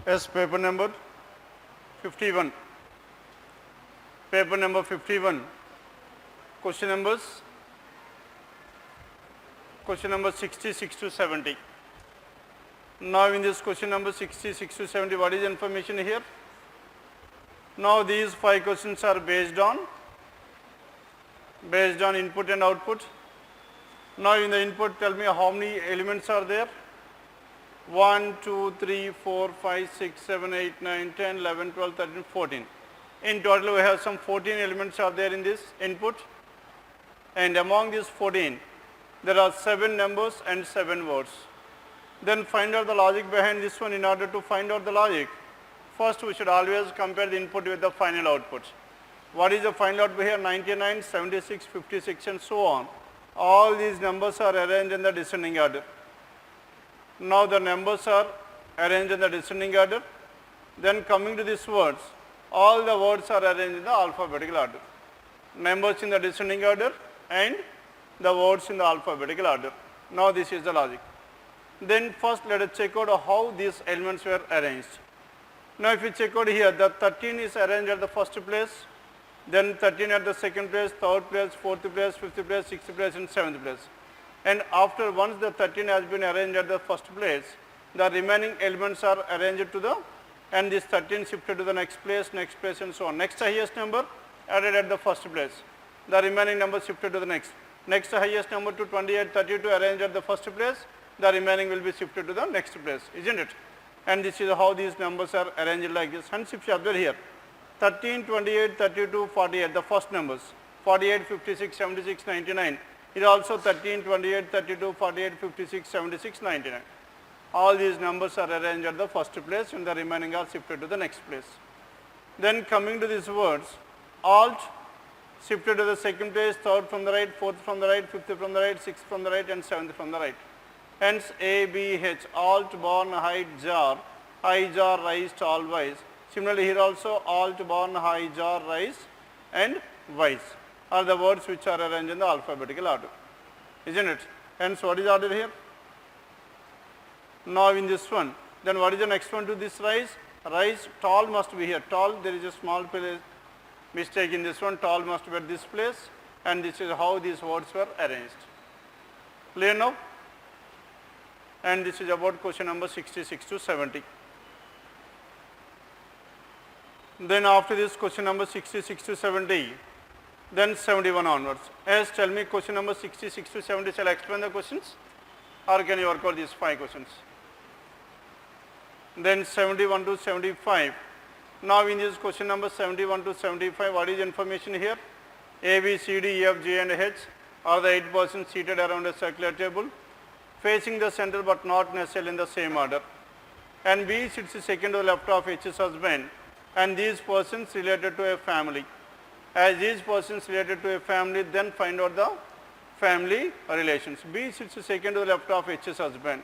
Yes, paper number 51. Paper number 51. Question number 66 to 70. Now in this question number 66 to 70, what is the information here? Now these 5 questions are based on input and output. Now in the input, tell me how many elements are there? 1, 2, 3, 4, 5, 6, 7, 8, 9, 10, 11, 12, 13, 14. In total we have some 14 elements are there in this input, and among these 14 there are 7 numbers and 7 words. Then find out the logic behind this one. In order to find out the logic, first we should always compare the input with the final output. What is the final output here? 99, 76, 56 and so on. All these numbers are arranged in the descending order. Now the numbers are arranged in the descending order. Then coming to these words, all the words are arranged in the alphabetical order. Numbers in the descending order and the words in the alphabetical order. Now this is the logic. Then first let us check out how these elements were arranged. Now if you check out here, the 13 is arranged at the first place, then 13 at the second place, third place, fourth place, fifth place, sixth place and seventh place. And after once the 13 has been arranged at the first place, the remaining elements are arranged to the, and this 13 shifted to the next place and so on. Next highest number added at the first place. The remaining number shifted to the next. Next highest number to 28, 32 arranged at the first place. The remaining will be shifted to the next place, isn't it? And this is how these numbers are arranged like this. Hence if you observe here, 13, 28, 32, 48, the first numbers, 48, 56, 76, 99. It is also 13, 28, 32, 48, 56, 76, 99. All these numbers are arranged at the first place and the remaining are shifted to the next place. Then coming to these words, alt shifted to the second place, third from the right, fourth from the right, fifth from the right, sixth from the right and seventh from the right. Hence A, B, H, alt, born, height, jar, high jar, rise, tall, wise. Similarly here also alt, born, high jar, rise and wise are the words which are arranged in the alphabetical order, isn't it? Hence what is order here? Now in this one, then what is the next one to this rise? Rise, tall must be here. Tall, there is a small mistake in this one. Tall must be at this place, and this is how these words were arranged. Clear now? And this is about question number 66 to 70. Then after this question number 66 to 70, then 71 onwards. Yes, tell me question number 66 to 70, shall I explain the questions or can you work out these 5 questions? Then 71 to 75. Now in this question number 71 to 75, what is the information here? A, B, C, D, E, F, G and H are the 8 persons seated around a circular table, facing the center but not necessarily in the same order. And B sits second to the left of H's husband, and these persons related to a family. As these persons related to a family, then find out the family relations. B sits second to the left of H's husband.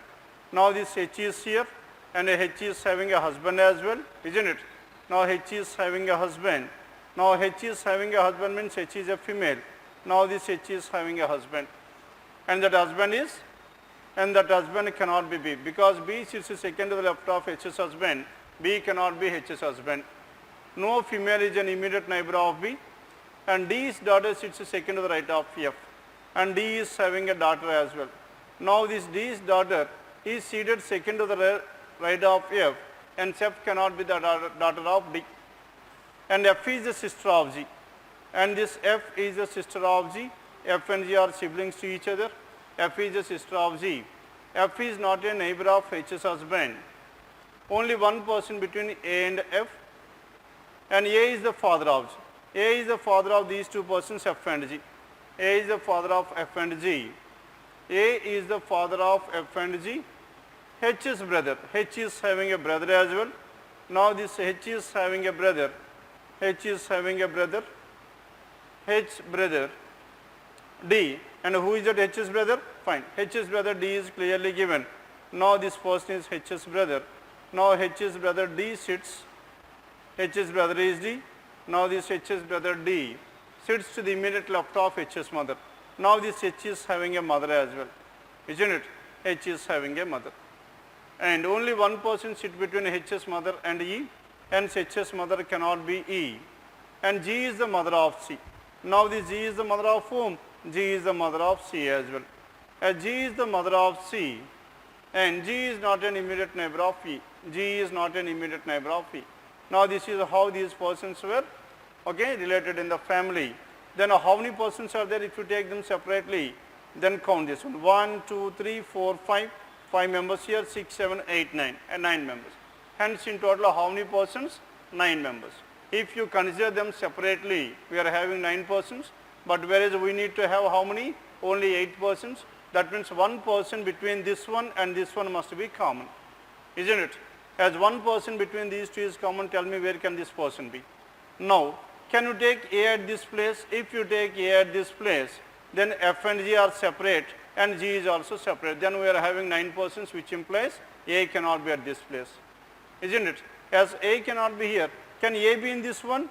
Now this H is here and H is having a husband as well, isn't it? Now H is having a husband. Now H is having a husband means H is a female. Now this H is having a husband. And that husband cannot be B, because B sits second to the left of H's husband. B cannot be H's husband. No female is an immediate neighbor of B, and D's daughter sits second to the right of F, and D is having a daughter as well. Now this D's daughter is seated second to the right of F, and F cannot be the daughter of D. And F is the sister of G, and this F is the sister of G. F and G are siblings to each other. F is the sister of G. F is not a neighbor of H's husband. Only one person between A and F, and A is the father of G. A is the father of these 2 persons, F and G. A is the father of F and G. A is the father of F and G. H is brother. H is having a brother as well. Now this H is having a brother. H is having a brother. H brother D. And who is that H's brother? Fine. H's brother D is clearly given. Now this person is H's brother. Now H's brother D sits. H's brother is D. Now this H's brother D sits to the immediate left of H's mother. Now this H is having a mother as well, isn't it? H is having a mother. and only one person sits between H's mother and E, hence H's mother cannot be E, and G is the mother of C. Now this G is the mother of whom? G is the mother of C as well. As G is the mother of C, and G is not an immediate neighbor of E. G is not an immediate neighbor of E. Now this is how these persons were, okay, related in the family. Then how many persons are there if you take them separately? Then count this one. 1, 2, 3, 4, 5. 5 members here, 6, 7, 8, 9, and 9 members. Hence in total how many persons? 9 members. If you consider them separately, we are having 9 persons, but whereas we need to have how many? Only 8 persons. That means one person between this one and this one must be common, isn't it? As one person between these two is common, tell me where can this person be? Now, can you take A at this place? If you take A at this place, then F and G are separate and G is also separate. Then we are having 9 persons, which implies A cannot be at this place, isn't it? As A cannot be here, can A be in this one?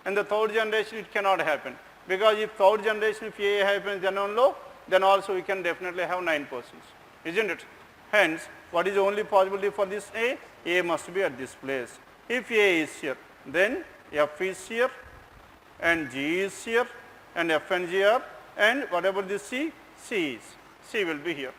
And the third generation it cannot happen, because if third generation if A happens then also we can definitely have 9 persons, isn't it? Hence, what is the only possibility for this A? A must be at this place. If A is here, then F is here and G is here and F and G are, and whatever this C is. C will be here.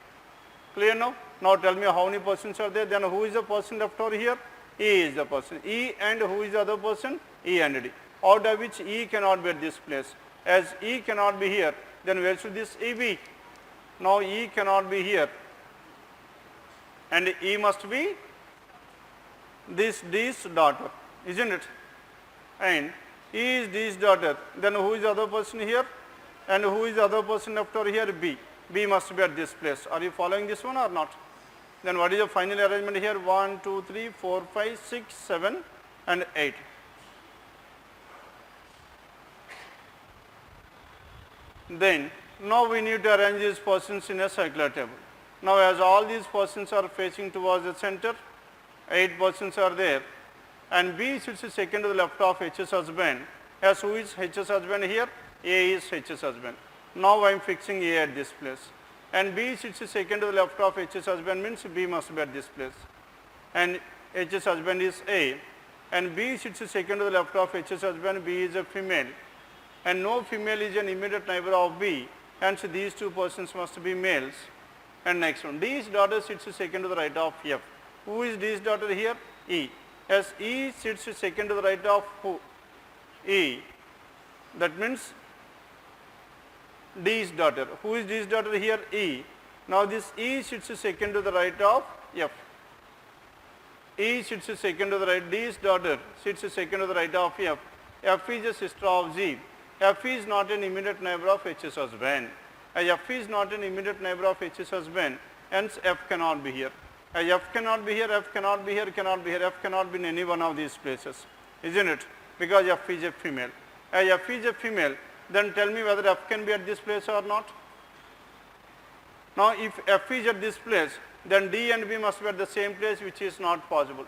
Clear now? Now tell me how many persons are there. Then who is the person left over here? E is the person. E and who is the other person? E and D. Out of which E cannot be at this place. As E cannot be here, then where should this E be? Now E cannot be here. And E must be this D's daughter, isn't it? And E is D's daughter. Then who is the other person here? And who is the other person left over here? B. B must be at this place. Are you following this one or not? Then what is the final arrangement here? 1, 2, 3, 4, 5, 6, 7 and 8. Then now we need to arrange these persons in a circular table. Now as all these persons are facing towards the center, 8 persons are there, and B sits second to the left of H's husband. As who is H's husband here? A is H's husband. Now I am fixing A at this place. And B sits second to the left of H's husband means B must be at this place. And H's husband is A. And B sits second to the left of H's husband, B is a female. And no female is an immediate neighbor of B. Hence these 2 persons must be males. And next one, D's daughter sits second to the right of F. Who is D's daughter here? E. As E sits second to the right of who? E. That means D's daughter. Who is D's daughter here? E. Now this E sits second to the right of F. E sits second to the right. D's daughter sits second to the right of F. F is a sister of G. F is not an immediate neighbor of H's husband. As F is not an immediate neighbor of H's husband, hence F cannot be here. As F cannot be here, F cannot be here, cannot be here, F cannot be in any one of these places, isn't it? Because F is a female. As F is a female, then tell me whether F can be at this place or not. Now if F is at this place, then D and B must be at the same place, which is not possible.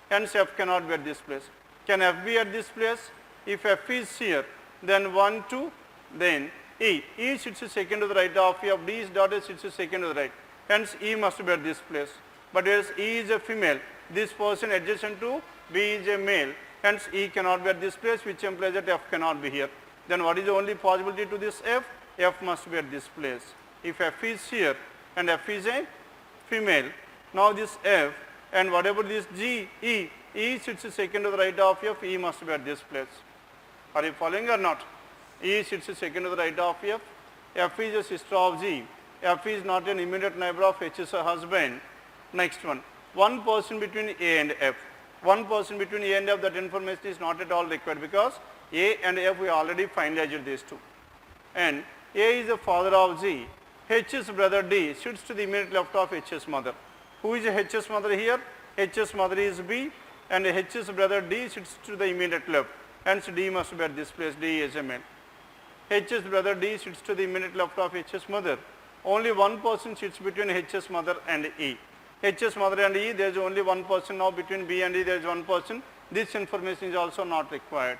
Hence F cannot be at this place. Can F be at this place? If F is here, then 1, 2, then E. E sits second to the right of F. D's daughter sits second to the right. Hence E must be at this place. But whereas E is a female, this person adjacent to B is a male. Hence E cannot be at this place, which implies that F cannot be here. Then what is the only possibility to this F? F must be at this place. If F is here and F is a female, now this F and whatever this G, E sits second to the right of F, E must be at this place. Are you following or not? E sits second to the right of F. F is a sister of G. F is not an immediate neighbor of H's husband. Next one, one person between A and F. One person between A and F, that information is not at all required because A and F we already finalized these 2. And A is the father of G. H's brother D sits to the immediate left of H's mother. Who is H's mother here? H's mother is B and H's brother D sits to the immediate left. Hence D must be at this place. D is a male. H's brother D sits to the immediate left of H's mother. Only one person sits between H's mother and E. H's mother and E, there is only one person now. Between B and E, there is one person. This information is also not required.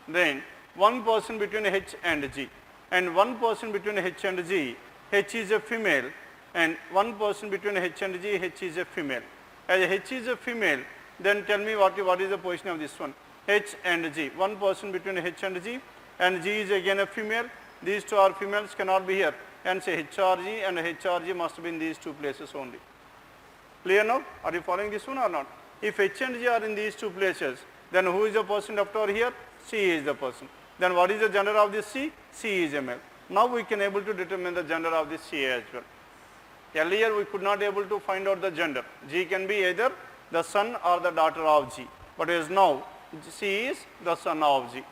Then one person between H and G, and one person between H and G. H is a female and one person between H and G, H is a female. As H is a female, then tell me what is the position of this one, H and G. One person between H and G, and G is again a female. These two are females, cannot be here. And say HRG and HRG must be in these two places only. Clear now? Are you following this one or not? If H and G are in these two places, then who is the person left over here? C is the person. Then what is the gender of this C? C is a male. Now we can able to determine the gender of this C as well. Earlier we could not able to find out the gender. G can be either the son or the daughter of G. But as now, C is the son of G.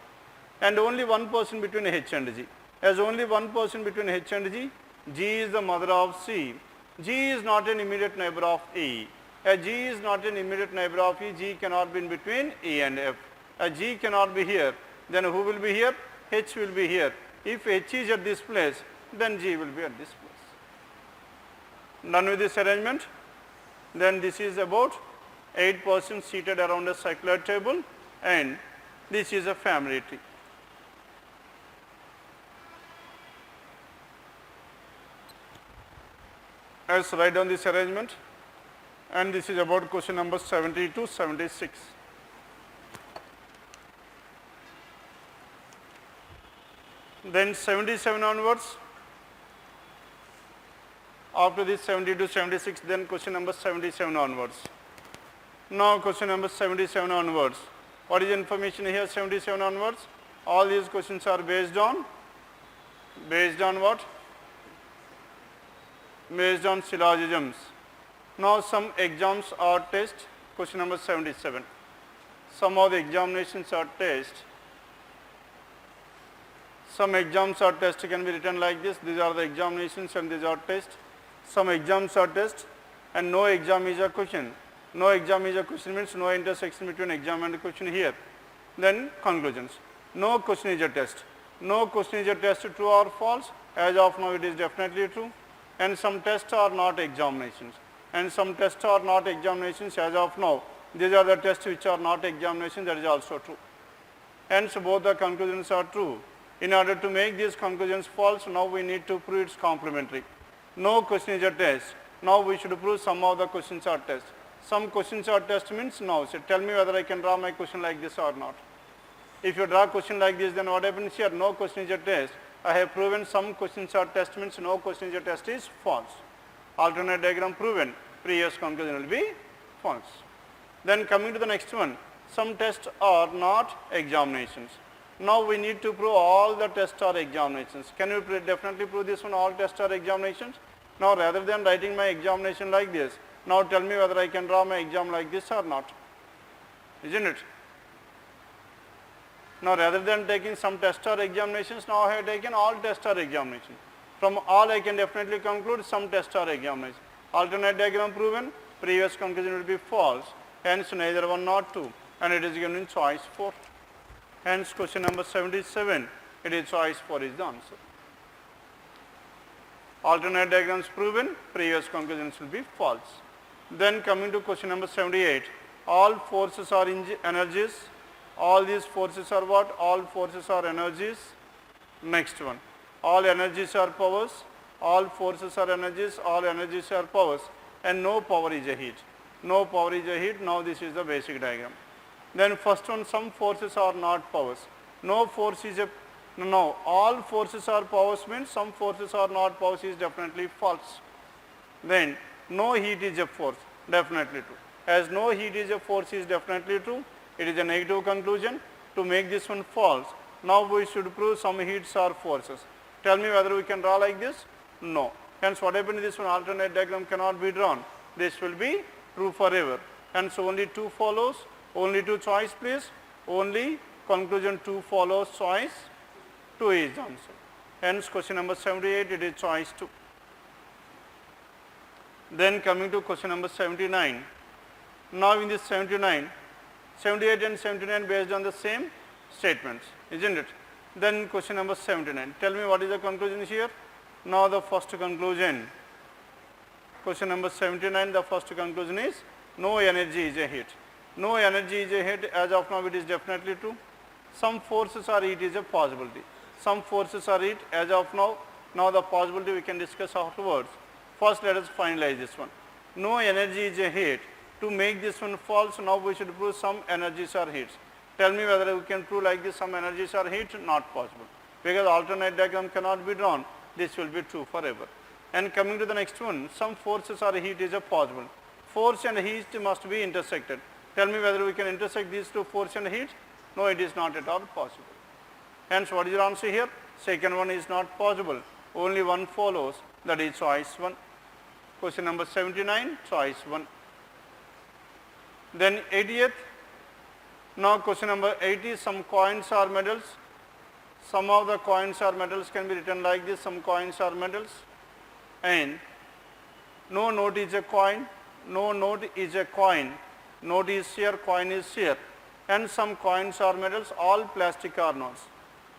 And only one person between H and G. As only one person between H and G, G is the mother of C. G is not an immediate neighbor of E. As G is not an immediate neighbor of E, G cannot be in between E and F. As G cannot be here, then who will be here? H will be here. If H is at this place, then G will be at this place. Done with this arrangement? Then this is about 8 persons seated around a circular table, and this is a family tree. Let's write down this arrangement, and this is about question number 70 to 76. Then 77 onwards, after this 70 to 76, then question number 77 onwards. Now question number 77 onwards. What is the information here 77 onwards? All these questions are based on what? Based on syllogisms. Now some exams or tests, question number 77. Some of the examinations or tests. Some exams or tests can be written like this. These are the examinations and these are tests. Some exams or tests, and no exam is a question. No exam is a question means no intersection between exam and question here. Then conclusions. No question is a test. No question is a test, true or false. As of now it is definitely true. And some tests are not examinations. And some tests are not examinations as of now. These are the tests which are not examinations, that is also true. Hence both the conclusions are true. In order to make these conclusions false, now we need to prove it's complementary. No question is a test. Now we should prove some of the questions are test. Some questions are test means no. So tell me whether I can draw my question like this or not. If you draw a question like this, then what happens here? No question is a test. I have proven some questions are test means no question is a test is false. Alternate diagram proven. Previous conclusion will be false. Then coming to the next one. Some tests are not examinations. Now we need to prove all the tests are examinations. Can you definitely prove this one, all tests are examinations? Now rather than writing my examination like this, now tell me whether I can draw my exam like this or not. Isn't it? Now rather than taking some test or examinations, now I have taken all test or examinations. From all I can definitely conclude some test or examination. Alternate diagram proven, previous conclusion will be false. Hence neither one nor two, and it is given in choice 4. Hence question number 77, it is choice 4 is the answer. Alternate diagrams proven, previous conclusions will be false. Then coming to question number 78, all forces are energies. All these forces are what? All forces are energies. Next one, all energies are powers. All forces are energies, all energies are powers, and no power is a heat. No power is a heat. Now this is the basic diagram. Then first one, some forces are not powers. No force is a, no, all forces are powers means some forces are not powers is definitely false. Then no heat is a force, definitely true. As no heat is a force is definitely true, it is a negative conclusion. To make this one false, now we should prove some heats are forces. Tell me whether we can draw like this? No. Hence what happened in this one, alternate diagram cannot be drawn. This will be true forever. Hence only 2 follows. Only 2 choice please. Only conclusion 2 follows, choice 2 is the answer. Hence question number 78, it is choice 2. Then coming to question number 79. Now in this 79, 78 and 79 based on the same statements, isn't it? Then question number 79. Tell me what is the conclusion here? Now the first conclusion. Question number 79, the first conclusion is no energy is a heat. No energy is a heat. As of now it is definitely true. Some forces are heat is a possibility. Some forces are heat as of now. Now the possibility we can discuss afterwards. First let us finalize this one. No energy is a heat. To make this one false, now we should prove some energies are heats. Tell me whether we can prove like this some energies are heat, not possible. Because alternate diagram cannot be drawn, this will be true forever. And coming to the next one, some forces or heat is a possible. Force and heat must be intersected. Tell me whether we can intersect these two, force and heat. No, it is not at all possible. Hence, what is your answer here? Second one is not possible. Only one follows, that is choice 1. Question number 79, choice 1. Then 80th. Now question number 80, some coins or medals. Some of the coins or medals can be written like this, some coins or medals. And no note is a coin, no note is a coin. Note is here, coin is here. And some coins or medals, all plastic are notes.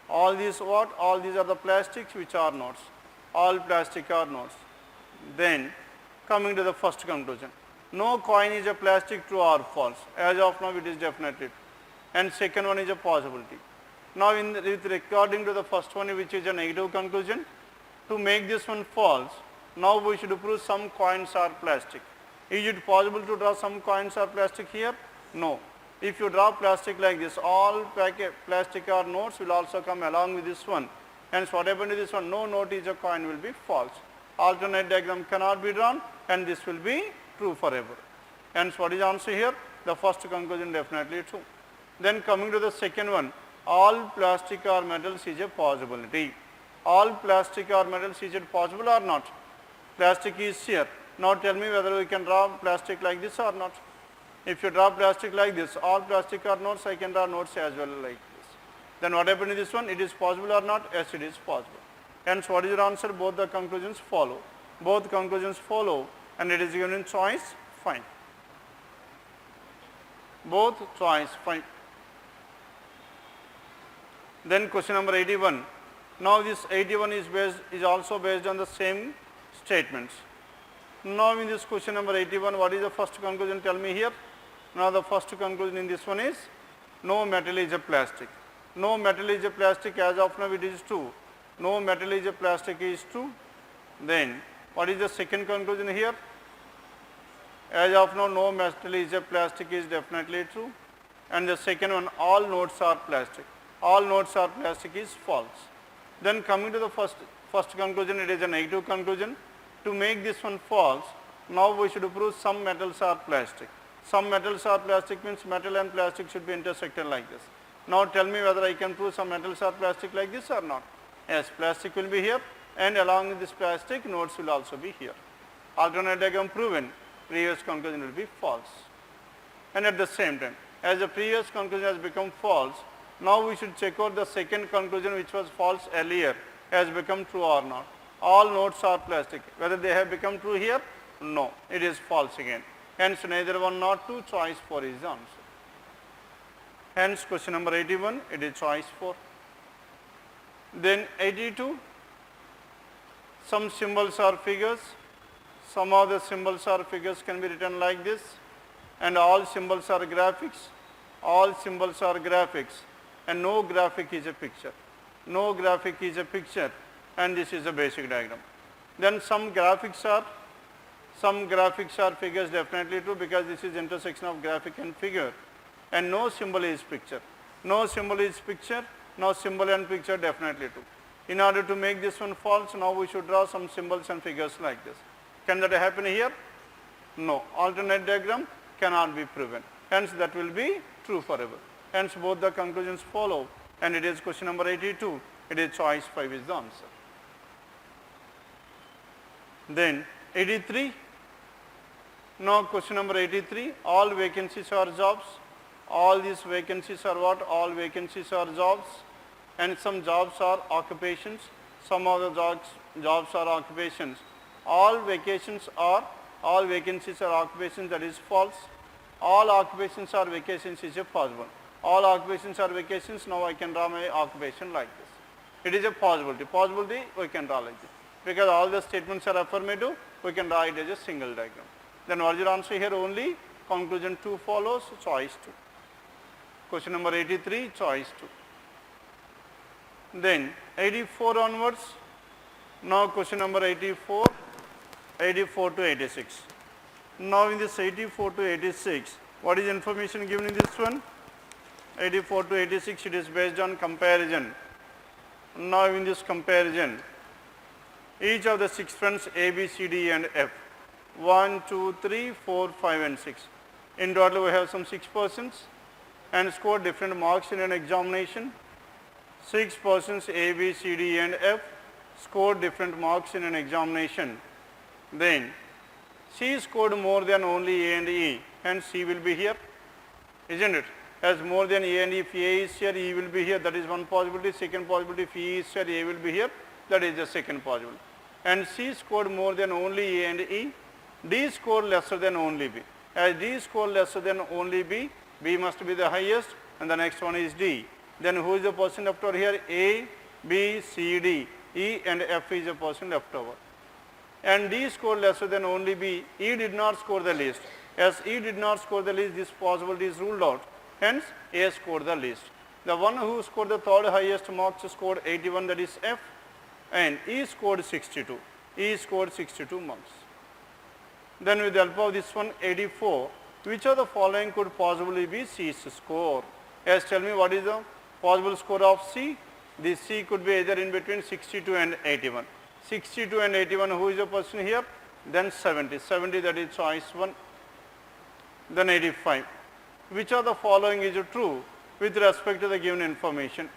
All these what? All these are the plastics which are notes. All plastic are notes. Then coming to the first conclusion. No coin is a plastic, true or false. As of now it is definitely true. And second one is a possibility. Now with regarding to the first one, which is a negative conclusion, to make this one false, now we should prove some coins are plastic. Is it possible to draw some coins are plastic here? No. If you draw plastic like this, all plastic or notes will also come along with this one. Hence what happened to this one? No note is a coin will be false. Alternate diagram cannot be drawn and this will be true forever. Hence what is the answer here? The first conclusion definitely true. Then coming to the second one, all plastic or metals is a possibility. All plastic or metals, is it possible or not? Plastic is here. Now tell me whether we can draw plastic like this or not. If you draw plastic like this, all plastic are notes, I can draw notes as well like this. Then what happened to this one? It is possible or not? Yes, it is possible. Hence what is your answer? Both the conclusions follow. Both conclusions follow and it is given in choice, fine. Both choice, fine. Then question number 81. Now this 81 is also based on the same statements. Now in this question number 81, what is the first conclusion? Tell me here. Now the first conclusion in this one is no metal is a plastic. No metal is a plastic, as of now it is true. No metal is a plastic is true. Then what is the second conclusion here? As of now no metal is a plastic is definitely true. And the second one, all notes are plastic. All notes are plastic is false. Then coming to the first conclusion, it is a negative conclusion. To make this one false, now we should prove some metals are plastic. Some metals are plastic means metal and plastic should be intersected like this. Now tell me whether I can prove some metals are plastic like this or not. Yes, plastic will be here and along with this plastic, notes will also be here. Alternate diagram proven, previous conclusion will be false. And at the same time, as the previous conclusion has become false, now we should check out the second conclusion which was false earlier has become true or not. All notes are plastic. Whether they have become true here? No, it is false again. Hence neither one nor two, choice 4 is the answer. Hence question number 81, it is choice 4. Then 82, some symbols or figures. Some of the symbols or figures can be written like this, and all symbols are graphics. All symbols are graphics, and no graphic is a picture. No graphic is a picture, and this is a basic diagram. Then some graphics are figures definitely true, because this is intersection of graphic and figure, and no symbol is picture. No symbol is picture, no symbol and picture definitely true. In order to make this one false, now we should draw some symbols and figures like this. Can that happen here? No. Alternate diagram cannot be proven. Hence that will be true forever. Hence both the conclusions follow, and it is question number 82. It is choice 5 is the answer. Then 83. Now question number 83. All vacancies are jobs. All these vacancies are what? All vacancies are jobs, and some jobs are occupations. Some of the jobs are occupations. All vacancies are occupations, that is false. All occupations are vacations is a possible. All occupations are vacations. Now I can draw my occupation like this. It is a possibility. Possibility we can draw like this. Because all the statements are affirmative, we can draw it as a single diagram. Then what is your answer here? Only conclusion 2 follows, choice 2. Question number 83, choice 2. Then 84 onwards. Now question number 84. 84 to 86. Now in this 84 to 86, what is information given in this one? 84 to 86, it is based on comparison. Now in this comparison, each of the 6 friends A, B, C, D and F, 1, 2, 3, 4, 5 and 6. In total we have some 6 persons and scored different marks in an examination. 6 persons A, B, C, D and F scored different marks in an examination. Then C scored more than only A and E, hence C will be here, isn't it? As more than A and E, if A is here, E will be here, that is one possibility. Second possibility, if E is here, A will be here, that is the second possibility. And C scored more than only A and E, D scored lesser than only B. As D scored lesser than only B, B must be the highest and the next one is D. Then who is the person left over here? A, B, C, D, E and F is a person left over. And D scored lesser than only B, E did not score the least. As E did not score the least, this possibility is ruled out. Hence, A scored the least. The one who scored the third highest marks scored 81, that is F, and E scored 62. E scored 62 marks. Then with the help of this one, 84, which of the following could possibly be C's score? Yes, tell me what is the possible score of C? This C could be either in between 62 and 81. 62 and 81, who is the person here? Then 70. 70, that is choice 1. Then 85. Which of the following is true with respect to the given information?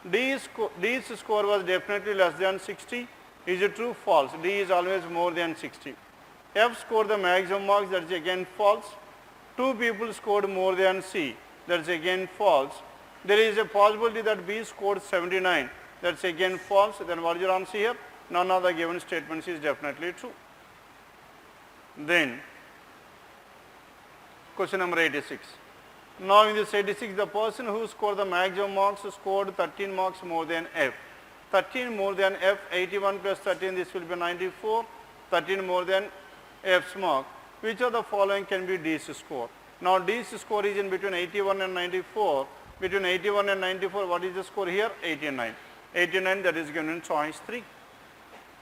D's score was definitely less than 60. Is it true? False. D is always more than 60. F scored the maximum marks, that is again false. 2 people scored more than C, that is again false. There is a possibility that B scored 79, that is again false. Then what is your answer here? None of the given statements is definitely true. Then question number 86. Now in this 86, the person who scored the maximum marks scored 13 marks more than F. 13 more than F, 81 plus 13, this will be 94. 13 more than F's mark. Which of the following can be D's score? Now D's score is in between 81 and 94. Between 81 and 94, what is the score here? 89. 89, that is given in choice 3.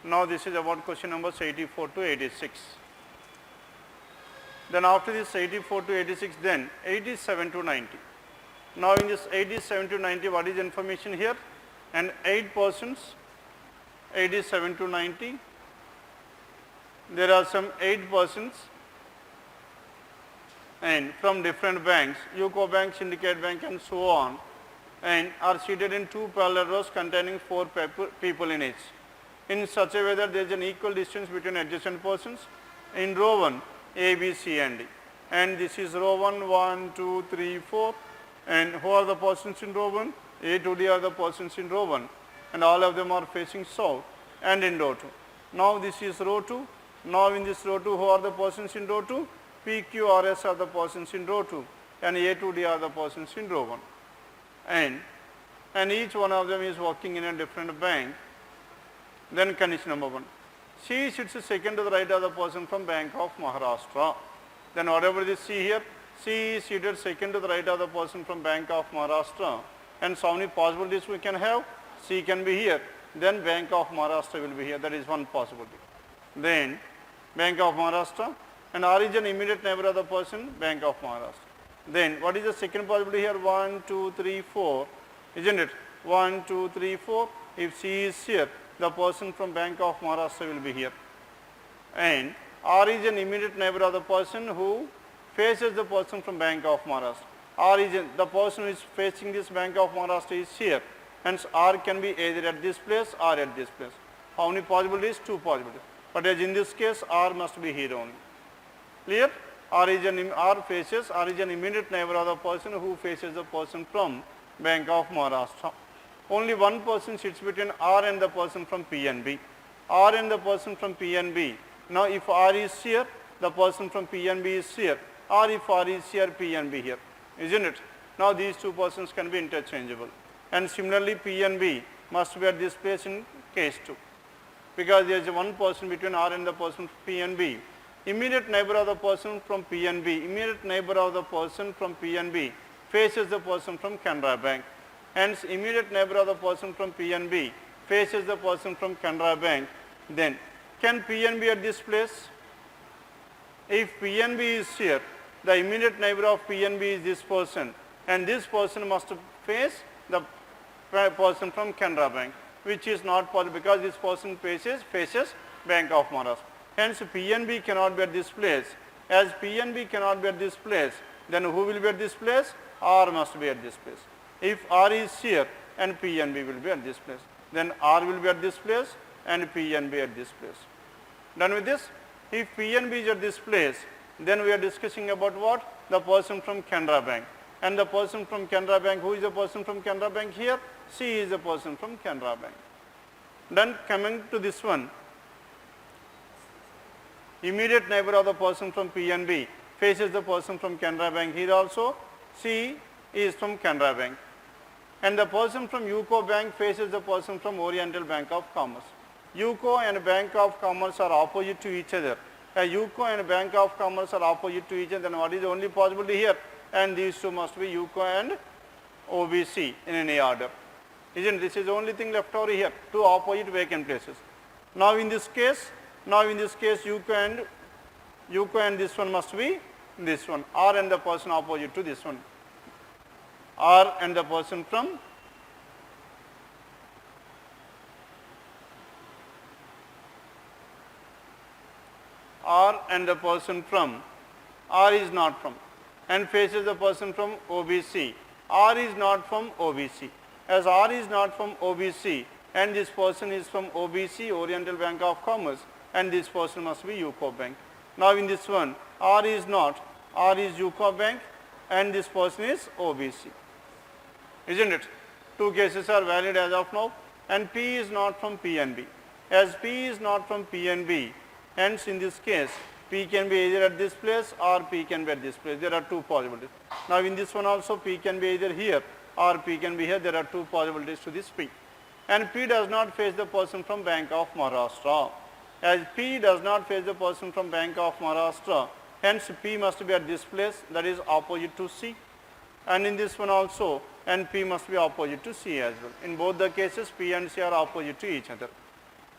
Now this is about question numbers 84 to 86. Then after this 84 to 86, then 87 to 90. Now in this 87 to 90, what is information here? And 8 persons, 87 to 90. There are some 8 persons and from different banks, UCO Bank, Syndicate Bank and so on, and are seated in 2 parallel rows containing 4 people in each, in such a way that there is an equal distance between adjacent persons. In row 1, A, B, C and D. And this is row 1, 1, 2, 3, 4. And who are the persons in row 1? A to D are the persons in row 1. And all of them are facing south. And in row 2. Now this is row 2. Now in this row 2, who are the persons in row 2? P, Q, R, S are the persons in row 2. And A to D are the persons in row 1. And each one of them is working in a different bank. Then condition number 1. C sits second to the right of the person from Bank of Maharashtra. Then whatever this C here, C is seated second to the right of the person from Bank of Maharashtra. And so many possibilities we can have? C can be here. Then Bank of Maharashtra will be here. That is one possibility. Then Bank of Maharashtra and origin immediate neighbor of the person, Bank of Maharashtra. Then what is the second possibility here? 1, 2, 3, 4. Isn't it? 1, 2, 3, 4. If C is here, the person from Bank of Maharashtra will be here. And R is an immediate neighbor of the person who faces the person from Bank of Maharashtra. R is the person who is facing this Bank of Maharashtra is here. Hence R can be either at this place or at this place. How many possibilities? 2 possibilities. But as in this case, R must be here only. Clear? R is an immediate neighbor of the person who faces the person from Bank of Maharashtra. Only one person sits between R and the person from P and B. R and the person from P and B. Now if R is here, the person from P and B is here. Or if R is here, P and B here. Isn't it? Now these 2 persons can be interchangeable. And similarly P and B must be at this place in case 2. Because there is one person between R and the person from P and B. Immediate neighbor of the person from P and B. Immediate neighbor of the person from P and B faces the person from Canara Bank. Hence, immediate neighbor of the person from P and B faces the person from Canara Bank. Then, Can P and B at this place? If P and B is here, the immediate neighbor of P and B is this person, and this person must face the person from Canara Bank, which is not possible because this person faces Bank of Maharashtra. Hence, P and B cannot be at this place. As P and B cannot be at this place, then who will be at this place? R must be at this place. If R is here and P and B will be at this place, then R will be at this place and P and B at this place. Done with this? If P and B is at this place, then we are discussing about what? The person from Canara Bank. And the person from Canara Bank, who is the person from Canara Bank here? C is the person from Canara Bank. Then coming to this one, immediate neighbor of the person from P and B faces the person from Canara Bank. Here also C is from Canara Bank. And the person from UCO Bank faces the person from Oriental Bank of Commerce. UCO and Bank of Commerce are opposite to each other. UCO and Bank of Commerce are opposite to each other, then what is the only possibility here? And these two must be UCO and OBC in any order. Isn't this is the only thing left over here, two opposite vacant places. Now in this case UCO and this one must be this one. R and the person opposite to this one. R and the person from R and the person from R is not from and faces the person from OBC. R is not from OBC. As R is not from OBC and this person is from OBC, Oriental Bank of Commerce, and this person must be UCO Bank. Now in this one, R is not, R is UCO Bank and this person is OBC. Isn't it? Two cases are valid as of now, and P is not from P and B. As P is not from P and B, hence in this case, P can be either at this place or P can be at this place. There are two possibilities. Now in this one also P can be either here or P can be here. There are two possibilities to this P. And P does not face the person from Bank of Maharashtra. As P does not face the person from Bank of Maharashtra, hence P must be at this place, that is opposite to C. And in this one also, and P must be opposite to C as well. In both the cases, P and C are opposite to each other.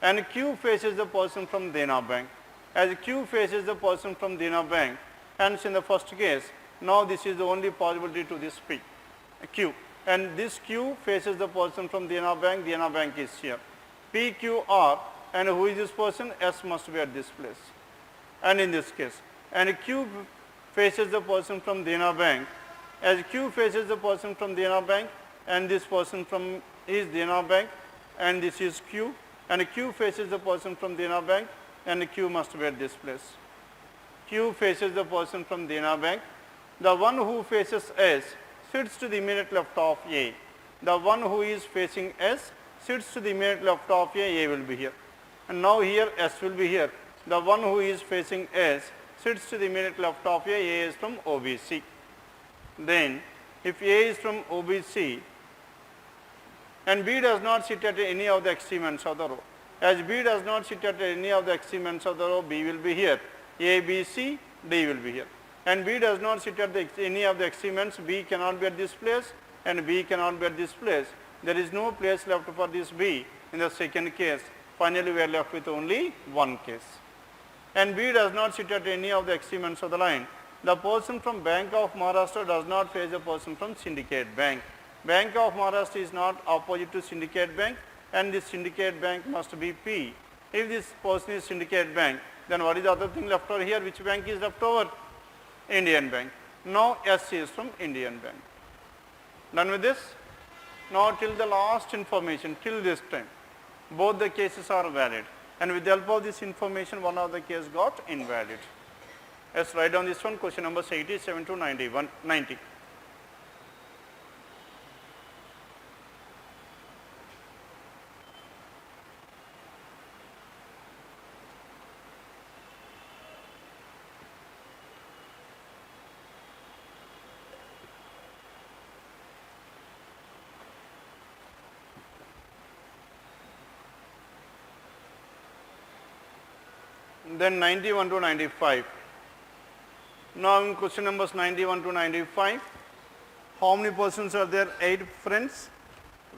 And Q faces the person from Dena Bank. As Q faces the person from Dena Bank, hence in the first case, now this is the only possibility to this P, Q. And this Q faces the person from Dena Bank is here. P, Q, R, and who is this person? S must be at this place. And in this case, and Q faces the person from Dena Bank. As Q faces the person from Dena Bank, and this person from is Dena Bank, and this is Q, and Q faces the person from Dena Bank, and Q must be at this place. Q faces the person from Dena Bank. The one who faces S sits to the immediate left of A. The one who is facing S sits to the immediate left of A will be here. And now here S will be here. The one who is facing S sits to the immediate left of A is from OBC. Then if A is from OBC and B does not sit at any of the extrements of the row. As B does not sit at any of the extrements of the row, B will be here. A, B, C, D will be here. And B does not sit at any of the extrements, B cannot be at this place and B cannot be at this place. There is no place left for this B in the second case. Finally, we are left with only one case. And B does not sit at any of the extrements of the line. The person from Bank of Maharashtra does not face the person from Syndicate Bank. Bank of Maharashtra is not opposite to Syndicate Bank, and this Syndicate Bank must be P. If this person is Syndicate Bank, then what is the other thing left over here? Which bank is left over? Indian Bank. Now S is from Indian Bank. Done with this? Now till the last information, till this time, both the cases are valid. And with the help of this information, one of the case got invalid. Let's write down this one, question numbers 87 to 90. Then 91 to 95. Now in question numbers 91 to 95, how many persons are there? 8 friends,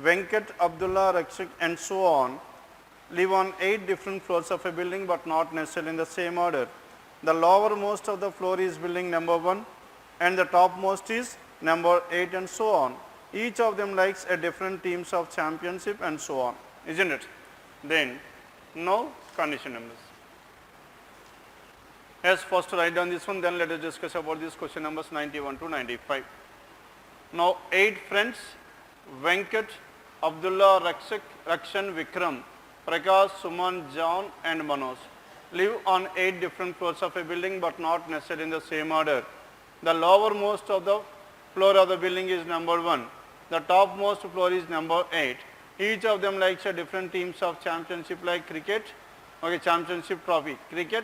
Venkat, Abdullah, Rakshak and so on, live on 8 different floors of a building but not necessarily in the same order. The lowermost of the floor is building number 1 and the topmost is number 8 and so on. Each of them likes a different teams of championship and so on, isn't it? Then now condition numbers. Yes, first write down this one, then let us discuss about these question numbers 91 to 95. Now 8 friends, Venkat, Abdullah, Rakshak, Rakshan, Vikram, Prakash, Suman, John and Manoj live on 8 different floors of a building but not necessarily in the same order. The lowermost of the floor of the building is number 1. The topmost floor is number 8. Each of them likes a different teams of championship like cricket, okay, championship trophy, cricket,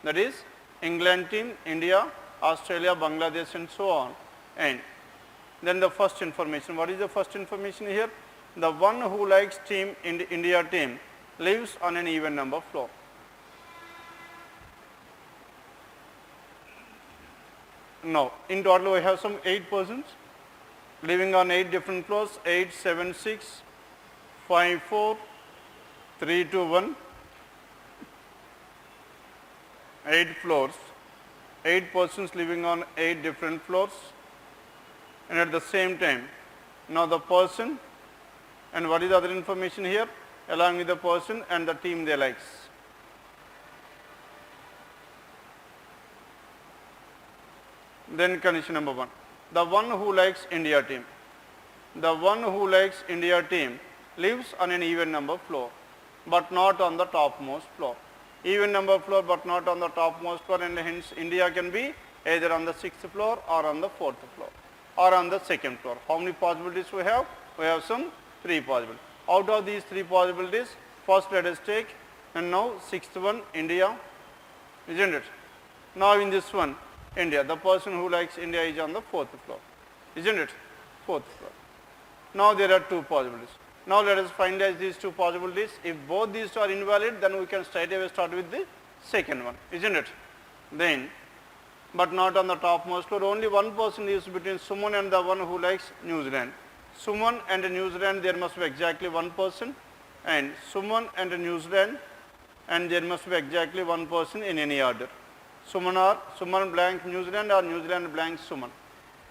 that is England team, India, Australia, Bangladesh and so on. And then the first information, what is the first information here? The one who likes team India team lives on an even number floor. Now, in total we have some 8 persons living on 8 different floors, 8, 7, 6, 5, 4, 3, 2, 1, 8 floors, 8 persons living on 8 different floors, and at the same time, now the person, and what is the other information here? Along with the person and the team they likes. Then condition number 1, the one who likes India team. The one who likes India team lives on an even number floor, but not on the topmost floor. Even number floor, but not on the topmost floor, and hence India can be either on the 6th floor or on the 4th floor or on the 2nd floor. How many possibilities we have? We have some 3 possibilities. Out of these 3 possibilities, first let us take, and now 6th one, India, isn't it? Now in this one, India, the person who likes India is on the 4th floor, isn't it? 4th floor. Now there are 2 possibilities. Now let us finalize these 2 possibilities. If both these are invalid, then we can straight away start with the second one, isn't it? Then, but not on the topmost floor, only one person lives between Suman and the one who likes New Zealand. Suman and New Zealand, there must be exactly one person, and Suman and New Zealand, and there must be exactly one person in any order. Suman blank New Zealand or New Zealand blank Suman.